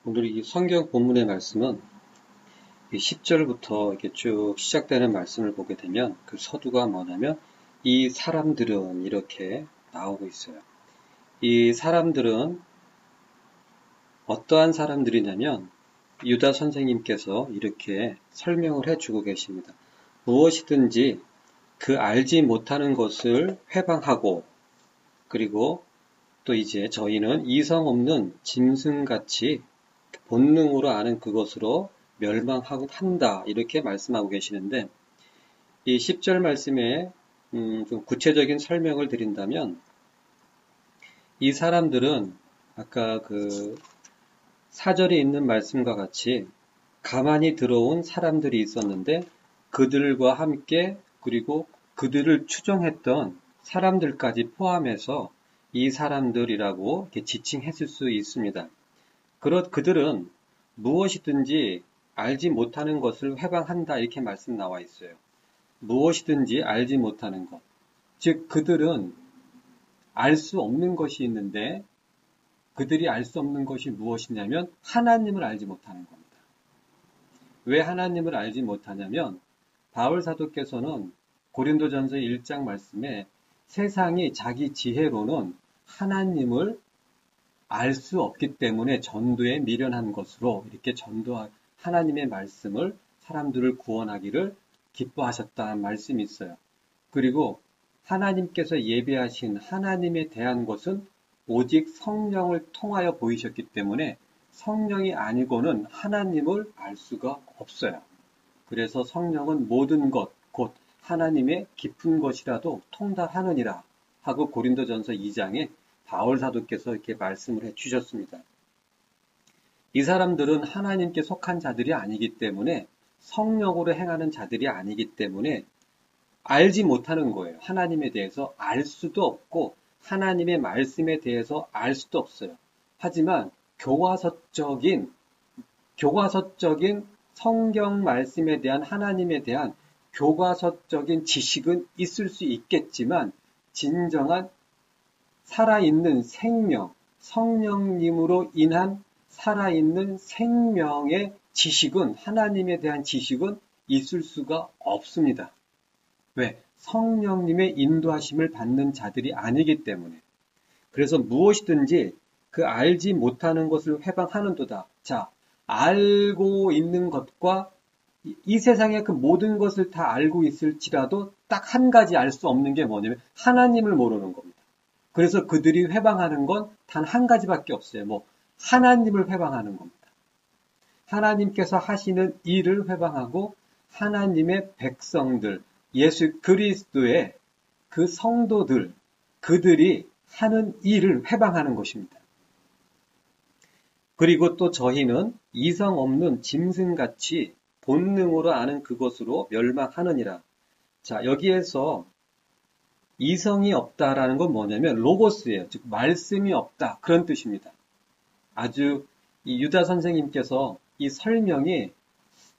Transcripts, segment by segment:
오늘 이 성경 본문의 말씀은 10절부터 이렇게 쭉 시작되는 말씀을 보게 되면 그 서두가 뭐냐면 이 사람들은 이렇게 나오고 있어요. 이 사람들은 어떠한 사람들이냐면 유다 선생님께서 이렇게 설명을 해주고 계십니다. 무엇이든지 그 알지 못하는 것을 회방하고 그리고 또 이제 저희는 이성 없는 짐승같이 본능으로 아는 그것으로 멸망하고 한다 이렇게 말씀하고 계시는데 이 10절 말씀에 좀 구체적인 설명을 드린다면 이 사람들은 아까 그 4절에 있는 말씀과 같이 가만히 들어온 사람들이 있었는데 그들과 함께 그리고 그들을 추종했던 사람들까지 포함해서 이 사람들이라고 이렇게 지칭했을 수 있습니다. 그들은 무엇이든지 알지 못하는 것을 회방한다 이렇게 말씀 나와 있어요. 무엇이든지 알지 못하는 것. 즉 그들은 알 수 없는 것이 있는데 그들이 알 수 없는 것이 무엇이냐면 하나님을 알지 못하는 겁니다. 왜 하나님을 알지 못하냐면 바울 사도께서는 고린도전서 1장 말씀에 세상이 자기 지혜로는 하나님을 알 수 없기 때문에 전도에 미련한 것으로 이렇게 하나님의 말씀을 사람들을 구원하기를 기뻐하셨다는 말씀이 있어요. 그리고 하나님께서 예비하신 하나님에 대한 것은 오직 성령을 통하여 보이셨기 때문에 성령이 아니고는 하나님을 알 수가 없어요. 그래서 성령은 모든 것, 곧 하나님의 깊은 것이라도 통달하느니라 하고 고린도전서 2장에 바울 사도께서 이렇게 말씀을 해 주셨습니다. 이 사람들은 하나님께 속한 자들이 아니기 때문에 성령으로 행하는 자들이 아니기 때문에 알지 못하는 거예요. 하나님에 대해서 알 수도 없고 하나님의 말씀에 대해서 알 수도 없어요. 하지만 교과서적인 성경 말씀에 대한 하나님에 대한 교과서적인 지식은 있을 수 있겠지만 진정한 살아있는 생명, 성령님으로 인한 살아있는 생명의 지식은, 하나님에 대한 지식은 있을 수가 없습니다. 왜? 성령님의 인도하심을 받는 자들이 아니기 때문에. 그래서 무엇이든지 그 알지 못하는 것을 회방하는도다. 자, 알고 있는 것과 이 세상의 그 모든 것을 다 알고 있을지라도 딱 한 가지 알 수 없는 게 뭐냐면 하나님을 모르는 겁니다. 그래서 그들이 회방하는 건 단 한 가지밖에 없어요. 하나님을 회방하는 겁니다. 하나님께서 하시는 일을 회방하고 하나님의 백성들, 예수 그리스도의 그 성도들, 그들이 하는 일을 회방하는 것입니다. 그리고 또 저희는 이성 없는 짐승같이 본능으로 아는 그것으로 멸망하느니라. 자, 여기에서 이성이 없다라는 건 뭐냐면 로고스예요. 즉 말씀이 없다 그런 뜻입니다. 아주 이 유다 선생님께서 이 설명이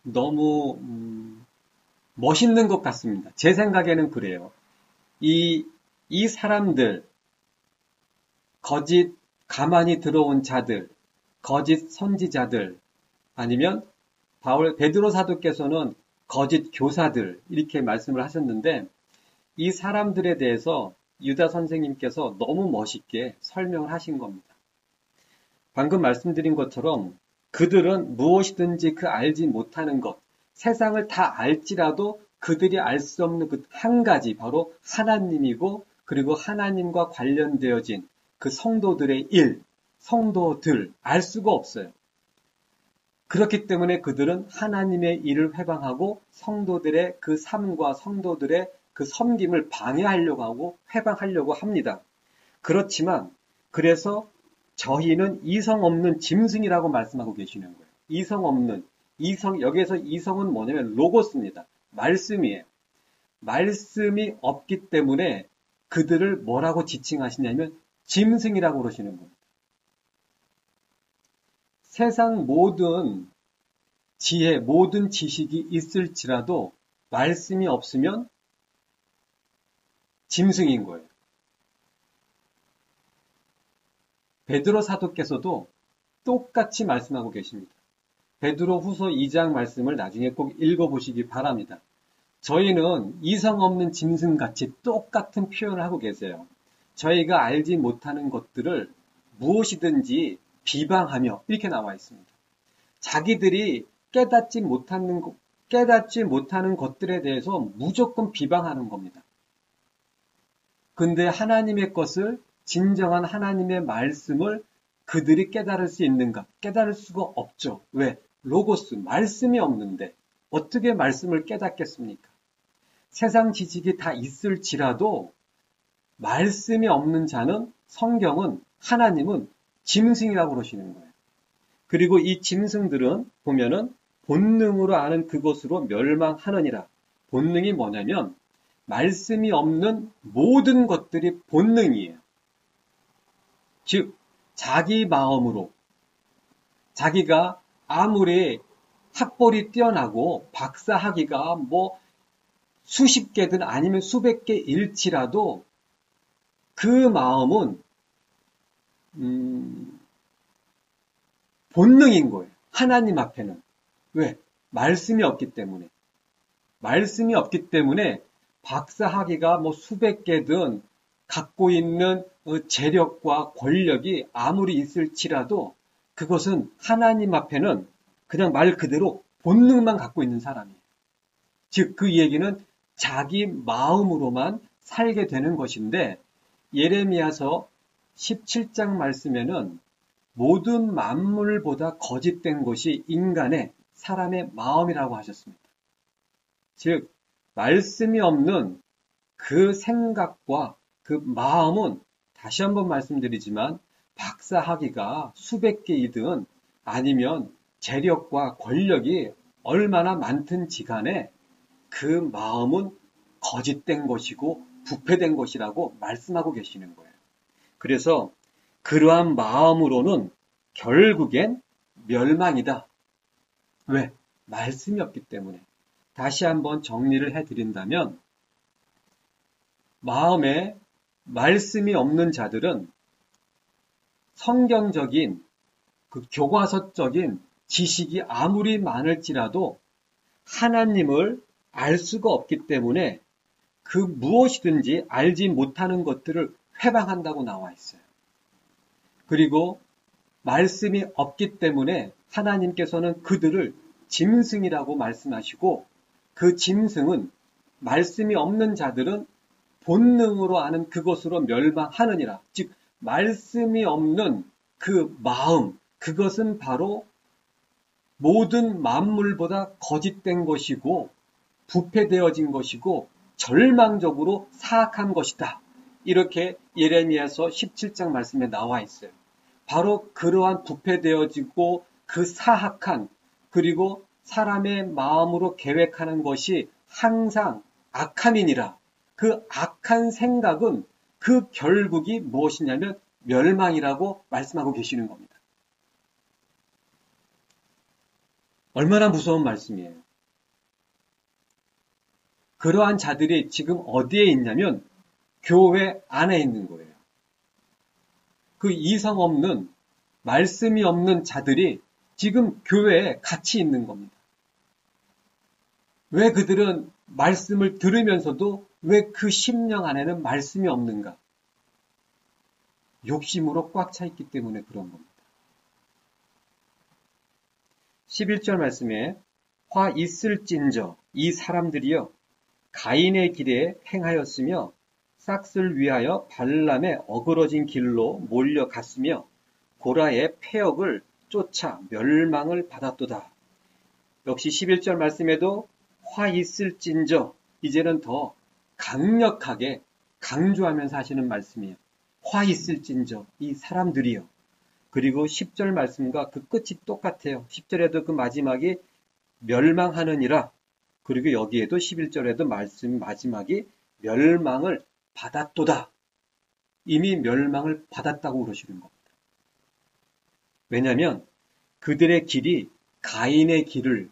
너무 멋있는 것 같습니다. 제 생각에는 그래요. 이 사람들 거짓 가만히 들어온 자들, 거짓 선지자들 아니면 베드로 사도께서는 거짓 교사들 이렇게 말씀을 하셨는데 이 사람들에 대해서 유다 선생님께서 너무 멋있게 설명을 하신 겁니다. 방금 말씀드린 것처럼 그들은 무엇이든지 그 알지 못하는 것, 세상을 다 알지라도 그들이 알 수 없는 그 한 가지 바로 하나님이고 그리고 하나님과 관련되어진 그 성도들의 일, 성도들 알 수가 없어요. 그렇기 때문에 그들은 하나님의 일을 회방하고 성도들의 그 삶과 성도들의 그 섬김을 방해하려고 하고 회방하려고 합니다. 그렇지만 그래서 저희는 이성 없는 짐승이라고 말씀하고 계시는 거예요. 이성 없는 여기에서 이성은 뭐냐면 로고스입니다. 말씀이에요. 말씀이 없기 때문에 그들을 뭐라고 지칭하시냐면 짐승이라고 그러시는 겁니다. 세상 모든 지혜, 모든 지식이 있을지라도 말씀이 없으면 짐승인 거예요. 베드로 사도께서도 똑같이 말씀하고 계십니다. 베드로 후서 2장 말씀을 나중에 꼭 읽어보시기 바랍니다. 저희는 이성 없는 짐승같이 똑같은 표현을 하고 계세요. 저희가 알지 못하는 것들을 무엇이든지 비방하며 이렇게 나와 있습니다. 자기들이 깨닫지 못하는 것들에 대해서 무조건 비방하는 겁니다. 근데 하나님의 것을, 진정한 하나님의 말씀을 그들이 깨달을 수 있는가? 깨달을 수가 없죠. 왜? 로고스, 말씀이 없는데 어떻게 말씀을 깨닫겠습니까? 세상 지식이 다 있을지라도 말씀이 없는 자는, 성경은, 하나님은 짐승이라고 그러시는 거예요. 그리고 이 짐승들은 보면은 본능으로 아는 그것으로 멸망하느니라. 본능이 뭐냐면 말씀이 없는 모든 것들이 본능이에요. 즉 자기 마음으로, 자기가 아무리 학벌이 뛰어나고 박사학위가 뭐 수십 개든 아니면 수백 개일지라도 그 마음은 본능인 거예요. 하나님 앞에는. 왜? 말씀이 없기 때문에. 말씀이 없기 때문에 박사학위가 뭐 수백 개든 갖고 있는 재력과 권력이 아무리 있을지라도 그것은 하나님 앞에는 그냥 말 그대로 본능만 갖고 있는 사람이에요. 즉 그 얘기는 자기 마음으로만 살게 되는 것인데, 예레미야서 17장 말씀에는 모든 만물보다 거짓된 것이 인간의, 사람의 마음이라고 하셨습니다. 즉 말씀이 없는 그 생각과 그 마음은, 다시 한번 말씀드리지만 박사학위가 수백 개이든 아니면 재력과 권력이 얼마나 많든지 간에 그 마음은 거짓된 것이고 부패된 것이라고 말씀하고 계시는 거예요. 그래서 그러한 마음으로는 결국엔 멸망이다. 왜? 말씀이 없기 때문에. 다시 한번 정리를 해드린다면, 마음에 말씀이 없는 자들은 성경적인, 그 교과서적인 지식이 아무리 많을지라도 하나님을 알 수가 없기 때문에 그 무엇이든지 알지 못하는 것들을 회방한다고 나와 있어요. 그리고 말씀이 없기 때문에 하나님께서는 그들을 짐승이라고 말씀하시고, 그 짐승은, 말씀이 없는 자들은 본능으로 아는 그것으로 멸망하느니라. 즉 말씀이 없는 그 마음, 그것은 바로 모든 만물보다 거짓된 것이고 부패되어진 것이고 절망적으로 사악한 것이다. 이렇게 예레미야서 17장 말씀에 나와 있어요. 바로 그러한 부패되어지고 그 사악한, 그리고 사람의 마음으로 계획하는 것이 항상 악함이니라. 그 악한 생각은 그 결국이 무엇이냐면 멸망이라고 말씀하고 계시는 겁니다. 얼마나 무서운 말씀이에요. 그러한 자들이 지금 어디에 있냐면 교회 안에 있는 거예요. 그 이성 없는, 말씀이 없는 자들이 지금 교회에 같이 있는 겁니다. 왜 그들은 말씀을 들으면서도 왜 그 심령 안에는 말씀이 없는가? 욕심으로 꽉 차 있기 때문에 그런 겁니다. 11절 말씀에 화 있을진저 이 사람들이여 가인의 길에 행하였으며 싹을 위하여 발람의 어그러진 길로 몰려갔으며 고라의 패역을 쫓아 멸망을 받았도다. 역시 11절 말씀에도 화 있을진저, 이제는 더 강력하게 강조하면서 하시는 말씀이에요. 화 있을진저 이 사람들이요. 그리고 10절 말씀과 그 끝이 똑같아요. 10절에도 그 마지막이 멸망하느니라. 그리고 여기에도 11절에도 말씀 마지막이 멸망을 받았도다. 이미 멸망을 받았다고 그러시는 겁니다. 왜냐하면 그들의 길이 가인의 길을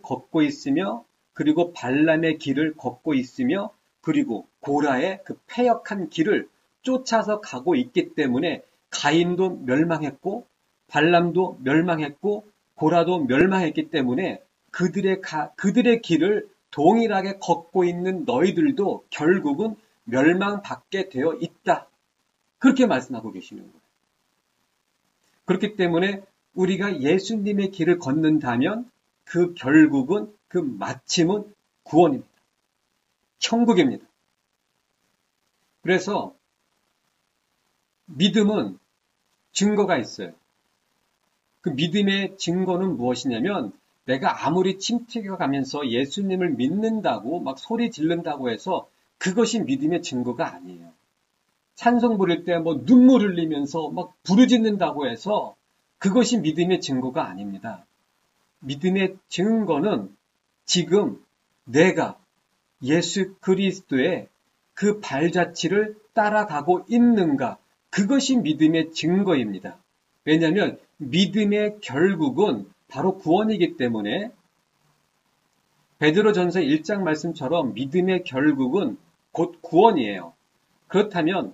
걷고 있으며, 그리고 발람의 길을 걷고 있으며, 그리고 고라의 그 패역한 길을 쫓아서 가고 있기 때문에 가인도 멸망했고 발람도 멸망했고 고라도 멸망했기 때문에 그들의 길을 동일하게 걷고 있는 너희들도 결국은 멸망받게 되어 있다. 그렇게 말씀하고 계시는 거예요. 그렇기 때문에 우리가 예수님의 길을 걷는다면 그 결국은, 그 마침은 구원입니다. 천국입니다. 그래서 믿음은 증거가 있어요. 그 믿음의 증거는 무엇이냐면 내가 아무리 침튀겨 가면서 예수님을 믿는다고 막 소리 지른다고 해서 그것이 믿음의 증거가 아니에요. 찬송 부를 때 뭐 눈물 흘리면서 막 부르짖는다고 해서 그것이 믿음의 증거가 아닙니다. 믿음의 증거는 지금 내가 예수 그리스도의 그 발자취를 따라가고 있는가, 그것이 믿음의 증거입니다. 왜냐하면 믿음의 결국은 바로 구원이기 때문에 베드로전서 1장 말씀처럼 믿음의 결국은 곧 구원이에요. 그렇다면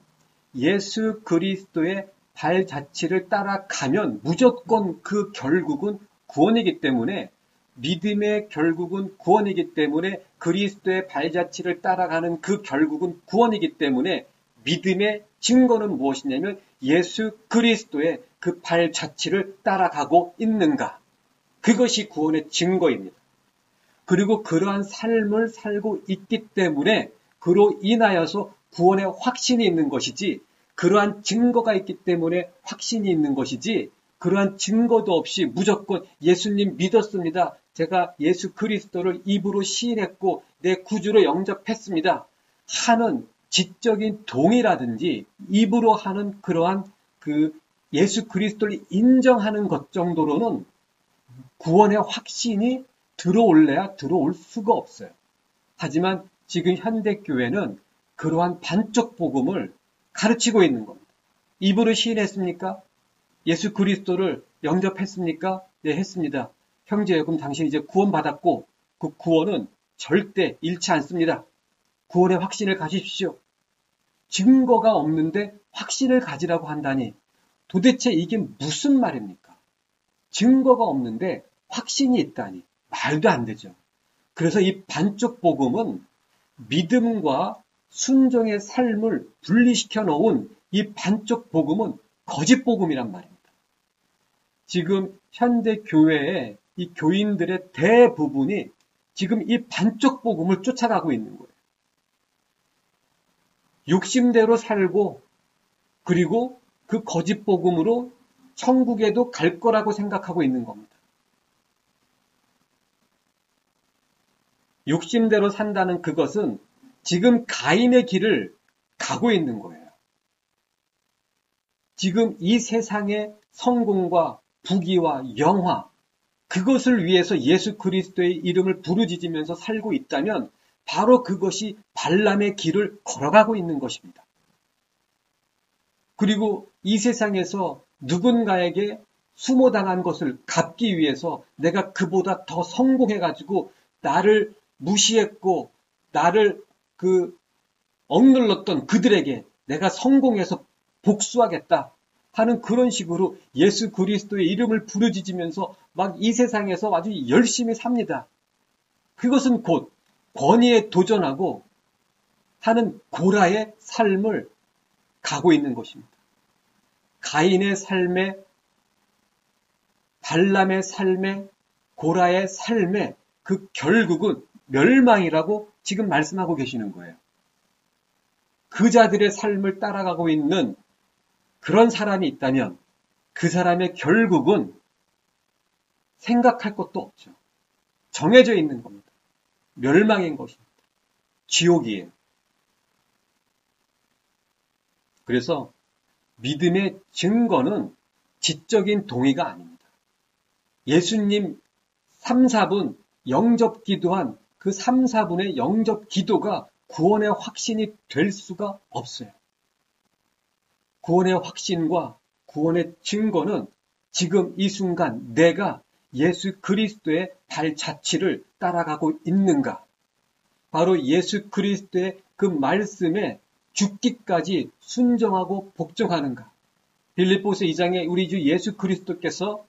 예수 그리스도의 발자취를 따라가면 무조건 그 결국은 구원이기 때문에 믿음의 결국은 구원이기 때문에 그리스도의 발자취를 따라가는 그 결국은 구원이기 때문에 믿음의 증거는 무엇이냐면 예수 그리스도의 그 발자취를 따라가고 있는가. 그것이 구원의 증거입니다. 그리고 그러한 삶을 살고 있기 때문에 그로 인하여서 구원의 확신이 있는 것이지, 그러한 증거가 있기 때문에 확신이 있는 것이지, 그러한 증거도 없이 무조건 예수님 믿었습니다. 제가 예수 그리스도를 입으로 시인했고 내 구주로 영접했습니다. 하는 지적인 동의라든지 입으로 하는 그러한 그 예수 그리스도를 인정하는 것 정도로는 구원의 확신이 들어올래야 들어올 수가 없어요. 하지만 지금 현대교회는 그러한 반쪽 복음을 가르치고 있는 겁니다. 입으로 시인했습니까? 예수 그리스도를 영접했습니까? 네, 했습니다. 형제여, 그럼 당신 이제 구원받았고 그 구원은 절대 잃지 않습니다. 구원의 확신을 가지십시오. 증거가 없는데 확신을 가지라고 한다니 도대체 이게 무슨 말입니까? 증거가 없는데 확신이 있다니 말도 안 되죠. 그래서 이 반쪽 복음은 믿음과 순종의 삶을 분리시켜 놓은 이 반쪽 복음은 거짓 복음이란 말입니다. 지금 현대 교회의 이 교인들의 대부분이 지금 이 반쪽 복음을 쫓아가고 있는 거예요. 욕심대로 살고 그리고 그 거짓 복음으로 천국에도 갈 거라고 생각하고 있는 겁니다. 욕심대로 산다는 그것은 지금 가인의 길을 가고 있는 거예요. 지금 이 세상의 성공과 부귀와 영화, 그것을 위해서 예수 그리스도의 이름을 부르짖으면서 살고 있다면 바로 그것이 발람의 길을 걸어가고 있는 것입니다. 그리고 이 세상에서 누군가에게 수모당한 것을 갚기 위해서 내가 그보다 더 성공해가지고 나를 무시했고 나를 억눌렀던 그들에게 내가 성공해서 복수하겠다 하는 그런 식으로 예수 그리스도의 이름을 부르짖으면서 막 이 세상에서 아주 열심히 삽니다. 그것은 곧 권위에 도전하고 하는 고라의 삶을 가고 있는 것입니다. 가인의 삶에, 발람의 삶에, 고라의 삶에 그 결국은 멸망이라고 지금 말씀하고 계시는 거예요. 그 자들의 삶을 따라가고 있는 그런 사람이 있다면 그 사람의 결국은 생각할 것도 없죠. 정해져 있는 겁니다. 멸망인 것입니다. 지옥이에요. 그래서 믿음의 증거는 지적인 동의가 아닙니다. 예수님 3, 4분 영접 기도한 그 3, 4분의 영접 기도가 구원의 확신이 될 수가 없어요. 구원의 확신과 구원의 증거는 지금 이 순간 내가 예수 그리스도의 발자취를 따라가고 있는가? 바로 예수 그리스도의 그 말씀에 죽기까지 순종하고 복종하는가? 빌립보서 2장에 우리 주 예수 그리스도께서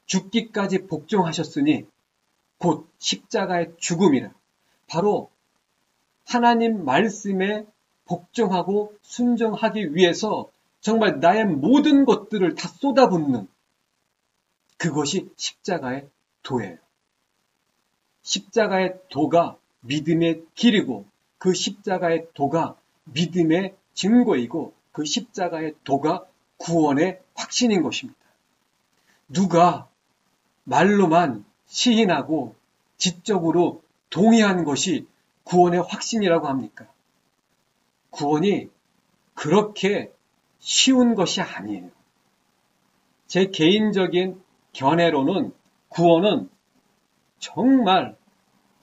죽기까지 복종하셨으니 곧 십자가의 죽음이라. 바로 하나님 말씀에 복종하고 순종하기 위해서 정말 나의 모든 것들을 다 쏟아붓는 그것이 십자가의 도예요. 십자가의 도가 믿음의 길이고 그 십자가의 도가 믿음의 증거이고 그 십자가의 도가 구원의 확신인 것입니다. 누가 말로만 시인하고 지적으로 동의한 것이 구원의 확신이라고 합니까? 구원이 그렇게 쉬운 것이 아니에요. 제 개인적인 견해로는 구원은 정말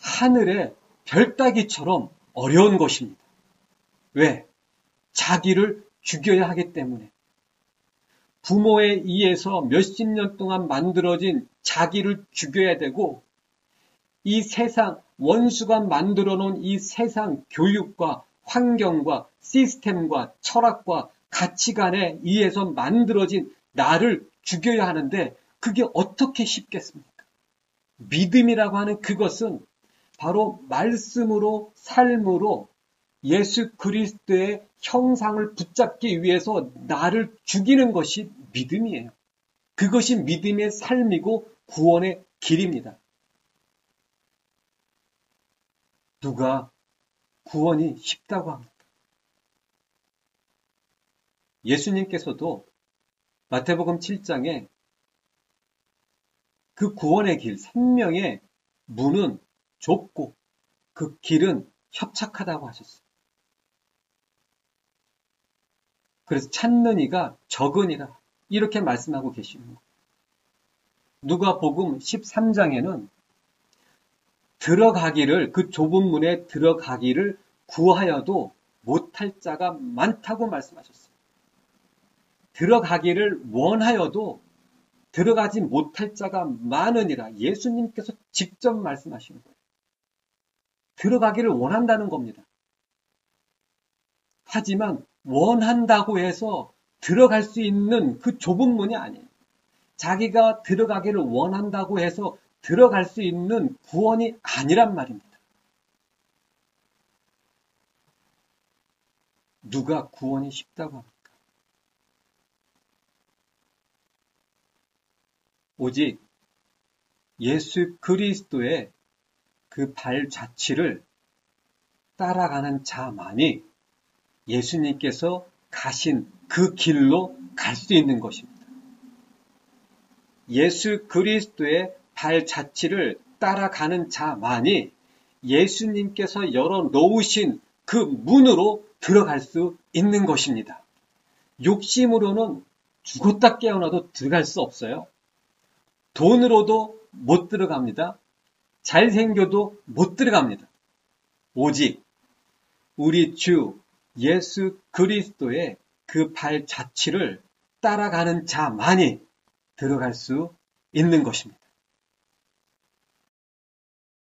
하늘의 별 따기처럼 어려운 것입니다. 왜? 자기를 죽여야 하기 때문에. 부모에 의해서 몇십 년 동안 만들어진 자기를 죽여야 되고 이 세상, 원수가 만들어 놓은 이 세상 교육과 환경과 시스템과 철학과 가치관에 의해서 만들어진 나를 죽여야 하는데 그게 어떻게 쉽겠습니까? 믿음이라고 하는 그것은 바로 말씀으로 삶으로 예수 그리스도의 형상을 붙잡기 위해서 나를 죽이는 것이 믿음이에요. 그것이 믿음의 삶이고 구원의 길입니다. 누가 구원이 쉽다고 합니까? 예수님께서도 마태복음 7장에 그 구원의 길, 생명의 문은 좁고 그 길은 협착하다고 하셨어요. 그래서 찾는 이가 적으니라 이렇게 말씀하고 계시는 거예요. 누가복음 13장에는 들어가기를 그 좁은 문에 들어가기를 구하여도 못할 자가 많다고 말씀하셨어요. 들어가기를 원하여도 들어가지 못할 자가 많으니라 예수님께서 직접 말씀하시는 거예요. 들어가기를 원한다는 겁니다. 하지만 원한다고 해서 들어갈 수 있는 그 좁은 문이 아니에요. 자기가 들어가기를 원한다고 해서 들어갈 수 있는 구원이 아니란 말입니다. 누가 구원이 쉽다고 합니까? 오직 예수 그리스도의 그 발자취를 따라가는 자만이 예수님께서 가신 그 길로 갈 수 있는 것입니다. 예수 그리스도의 발자취를 따라가는 자만이 예수님께서 열어놓으신 그 문으로 들어갈 수 있는 것입니다. 욕심으로는 죽었다 깨어나도 들어갈 수 없어요. 돈으로도 못 들어갑니다. 잘생겨도 못 들어갑니다. 오직 우리 주 예수 그리스도의 그 발자취를 따라가는 자만이 들어갈 수 있는 것입니다.